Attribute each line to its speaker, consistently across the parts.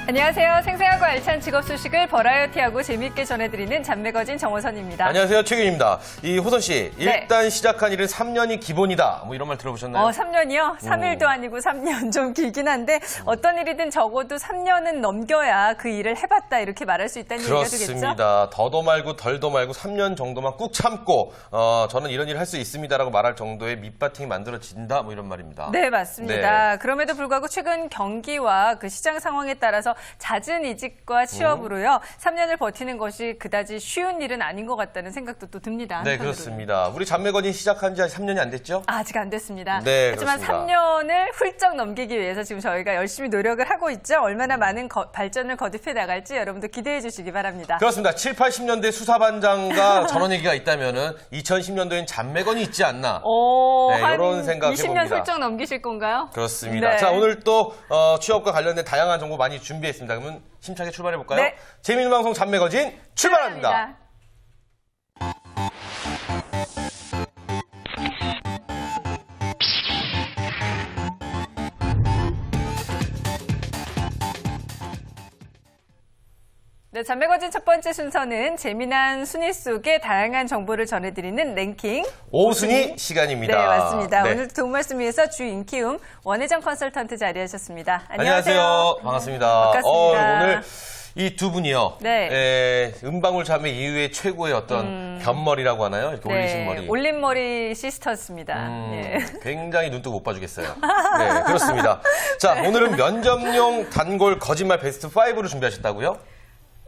Speaker 1: 안녕하세요. 생생하고 알찬 직업 소식을 버라이어티하고 재미있게 전해드리는 잡매거진 정호선입니다.
Speaker 2: 안녕하세요. 최균입니다. 이 호선 씨, 일단 시작한 일은 3년이 기본이다. 뭐 이런 말 들어보셨나요?
Speaker 1: 3년이요? 3일도 아니고 3년 좀 길긴 한데 어떤 일이든 적어도 3년은 넘겨야 그 일을 해봤다 이렇게 말할 수 있다는 얘기가 되겠죠?
Speaker 2: 그렇습니다. 더도 말고 덜도 말고 3년 정도만 꾹 참고 저는 이런 일 할 수 있습니다라고 말할 정도의 밑바탕이 만들어진다. 뭐 이런 말입니다.
Speaker 1: 네, 맞습니다.
Speaker 2: 네.
Speaker 1: 그럼에도 불구하고 최근 경기와 그 시장 상황에 따라서 잦은 이직과 취업으로요. 3년을 버티는 것이 그다지 쉬운 일은 아닌 것 같다는 생각도 또 듭니다.
Speaker 2: 네, 그렇습니다. 우리 잡매거진 시작한 지 아직 3년이 안 됐죠?
Speaker 1: 아직 안 됐습니다.
Speaker 2: 네,
Speaker 1: 하지만
Speaker 2: 그렇습니다.
Speaker 1: 3년을 훌쩍 넘기기 위해서 지금 저희가 열심히 노력을 하고 있죠. 얼마나 많은 발전을 거듭해 나갈지 여러분도 기대해 주시기 바랍니다.
Speaker 2: 그렇습니다. 7, 80년대 수사반장과 저런 얘기가 있다면은 2010년도엔 잡매건이 있지 않나. 네, 이런 생각
Speaker 1: 20년
Speaker 2: 해봅니다.
Speaker 1: 훌쩍 넘기실 건가요?
Speaker 2: 그렇습니다.
Speaker 1: 네.
Speaker 2: 자, 오늘 또 취업과 관련된 다양한 정보 많이 준비했습니다. 그러면 힘차게 출발해 볼까요?
Speaker 1: 네.
Speaker 2: 재미있는 방송 잡매거진 출발합니다.
Speaker 1: 네, 잡매거진 첫 번째 순서는 재미난 순위 속에 다양한 정보를 전해드리는 랭킹.
Speaker 2: 오순위 시간입니다.
Speaker 1: 네, 맞습니다.
Speaker 2: 네.
Speaker 1: 오늘 도움 말씀 위해서 주인키움 원혜정 컨설턴트 자리하셨습니다.
Speaker 2: 안녕하세요. 반갑습니다.
Speaker 1: 반갑습니다.
Speaker 2: 오늘 이 두 분이요.
Speaker 1: 네.
Speaker 2: 은방울 자매 이후에 최고의 어떤 변머리라고 하나요? 이렇게 올리신 머리.
Speaker 1: 올림머리 시스터스입니다. 예.
Speaker 2: 굉장히 눈뜨고 못 봐주겠어요. 네, 그렇습니다. 자, 오늘은 면접용 단골 거짓말 베스트 5를 준비하셨다고요?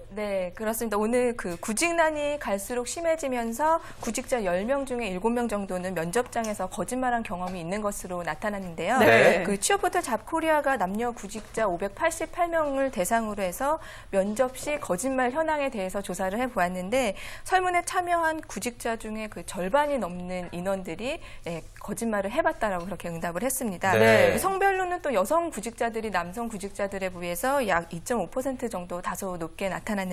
Speaker 3: 네, 그렇습니다. 오늘 그 구직난이 갈수록 심해지면서 구직자 10명 중에 7명 정도는 면접장에서 거짓말한 경험이 있는 것으로 나타났는데요.
Speaker 2: 네.
Speaker 3: 그 취업포털 잡코리아가 남녀 구직자 588명을 대상으로 해서 면접 시 거짓말 현황에 대해서 조사를 해보았는데 설문에 참여한 구직자 중에 그 절반이 넘는 인원들이 거짓말을 해봤다라고 그렇게 응답을 했습니다.
Speaker 2: 네.
Speaker 3: 성별로는 또 여성 구직자들이 남성 구직자들에 비해서 약 2.5% 정도 다소 높게 나타났는데요.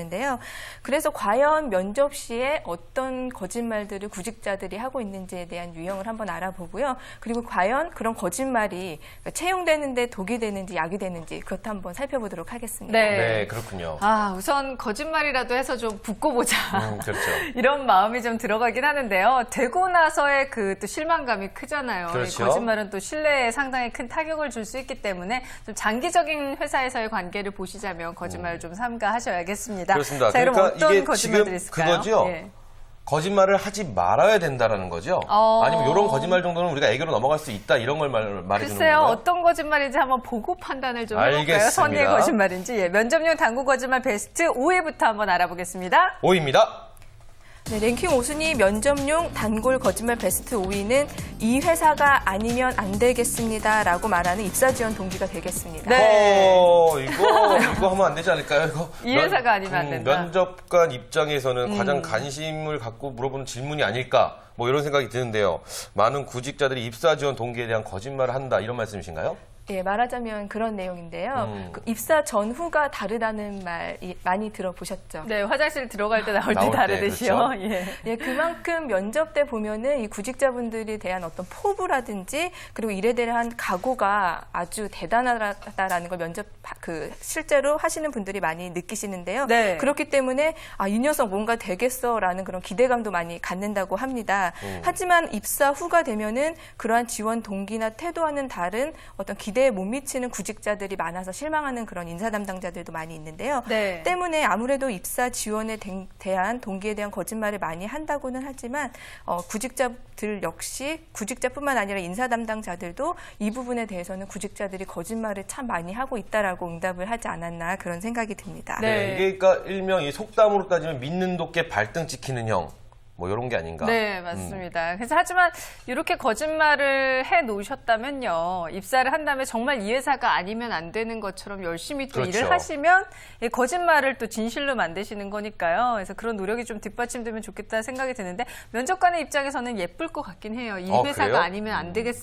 Speaker 3: 그래서 과연 면접 시에 어떤 거짓말들을 구직자들이 하고 있는지에 대한 유형을 한번 알아보고요. 그리고 과연 그런 거짓말이 채용되는데 독이 되는지 약이 되는지 그것도 한번 살펴보도록 하겠습니다.
Speaker 2: 네, 그렇군요.
Speaker 1: 우선 거짓말이라도 해서 좀 붙고 보자.
Speaker 2: 그렇죠.
Speaker 1: 이런 마음이 좀 들어가긴 하는데요. 되고 나서의 그 또 실망감이 크잖아요.
Speaker 2: 그렇죠.
Speaker 1: 이 거짓말은 또 신뢰에 상당히 큰 타격을 줄 수 있기 때문에 좀 장기적인 회사에서의 관계를 보시자면 거짓말을 좀 삼가하셔야겠습니다.
Speaker 2: 그렇습니다.
Speaker 1: 자, 그럼
Speaker 2: 그러니까
Speaker 1: 어떤
Speaker 2: 이게
Speaker 1: 거짓말들이
Speaker 2: 지금
Speaker 1: 있을까요?
Speaker 2: 그거죠?
Speaker 1: 예.
Speaker 2: 거짓말을 하지 말아야 된다라는 거죠? 아니면 이런 거짓말 정도는 우리가 애교로 넘어갈 수 있다 이런 걸 말해주는
Speaker 1: 글쎄요,
Speaker 2: 건가요?
Speaker 1: 어떤 거짓말인지 한번 보고 판단을 좀 해볼까요?
Speaker 2: 알겠습니다.
Speaker 1: 선의의 거짓말인지. 예, 면접용 단고 거짓말 베스트 5위부터 한번 알아보겠습니다.
Speaker 2: 5위입니다.
Speaker 3: 네, 랭킹 5순위 면접용 단골 거짓말 베스트 5위는 이 회사가 아니면 안 되겠습니다라고 말하는 입사 지원 동기가 되겠습니다.
Speaker 1: 네.
Speaker 2: 이거 하면 안 되지 않을까요? 이거
Speaker 1: 이 회사가 아니면 안 된다.
Speaker 2: 면접관 입장에서는 가장 관심을 갖고 물어보는 질문이 아닐까 뭐 이런 생각이 드는데요. 많은 구직자들이 입사 지원 동기에 대한 거짓말을 한다 이런 말씀이신가요?
Speaker 3: 예, 말하자면 그런 내용인데요. 그 입사 전후가 다르다는 말 많이 들어보셨죠?
Speaker 1: 네, 화장실 들어갈 때 나올 때
Speaker 2: 나올 때,
Speaker 1: 다르듯이요.
Speaker 2: 그렇죠?
Speaker 1: 예.
Speaker 3: 예, 그만큼 면접 때 보면은 이 구직자분들에 대한 어떤 포부라든지 그리고 일에 대한 각오가 아주 대단하다라는 걸 면접 실제로 하시는 분들이 많이 느끼시는데요.
Speaker 1: 네.
Speaker 3: 그렇기 때문에 이 녀석 뭔가 되겠어라는 그런 기대감도 많이 갖는다고 합니다. 하지만 입사 후가 되면은 그러한 지원 동기나 태도와는 다른 어떤 기대에 못 미치는 구직자들이 많아서 실망하는 그런 인사 담당자들도 많이 있는데요.
Speaker 1: 네.
Speaker 3: 때문에 아무래도 입사 지원에 대한 동기에 대한 거짓말을 많이 한다고는 하지만 구직자들 역시 구직자뿐만 아니라 인사 담당자들도 이 부분에 대해서는 구직자들이 거짓말을 참 많이 하고 있다라고 응답을 하지 않았나 그런 생각이 듭니다.
Speaker 1: 네.
Speaker 2: 이게 그러니까 일명 이 속담으로 따지면 믿는 도끼 발등 찍히는 형. 뭐 이런 게 아닌가.
Speaker 1: 네, 맞습니다. 그래서 하지만 이렇게 거짓말을 해 놓으셨다면요. 입사를 한 다음에 정말 이 회사가 아니면 안 되는 것처럼 열심히 또
Speaker 2: 그렇죠.
Speaker 1: 일을 하시면 이 거짓말을 또 진실로 만드시는 거니까요. 그래서 그런 노력이 좀 뒷받침되면 좋겠다는 생각이 드는데 면접관의 입장에서는 예쁠 것 같긴 해요. 이 회사가
Speaker 2: 그래요?
Speaker 1: 아니면 안 되겠